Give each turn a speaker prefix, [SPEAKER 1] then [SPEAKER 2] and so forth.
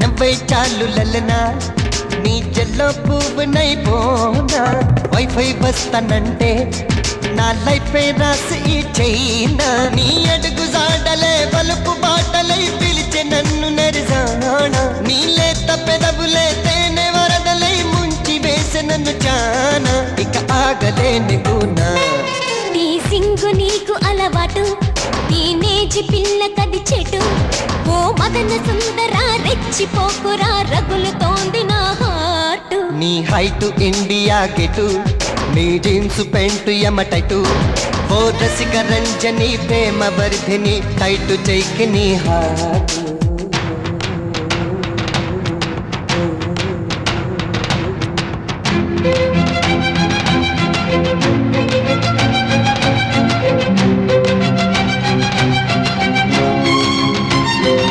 [SPEAKER 1] నవ్వై చాలు లలనా నీ జల్లో పువ్వునైపోనా వైఫై వస్తానంటే నా లైఫ్ రాసి చైనా నీ అడుగు జాడలే బలుపు బాటలై పిలిచే నన్ను నరిజానా నీ లేత పెదవులే తేనె వరదలై ముంచి వేసే నన్ను చానా ఇక ఆగలేని గునా
[SPEAKER 2] నీ సింగు నీకు అలవాటు టీనేజ్ పిల్ల కది చెటు ఓ మదన సుందరా రెచ్చిపోకురా రగులుతోంది నా హార్ట్
[SPEAKER 1] నీ హైటు ఇండియా గెటు నీ జీన్స్ పెంటు ఎమటైటు ఓ రసిక రంజని ప్రేమ వర్ధిని టైటు చైకి నీ హార్ట్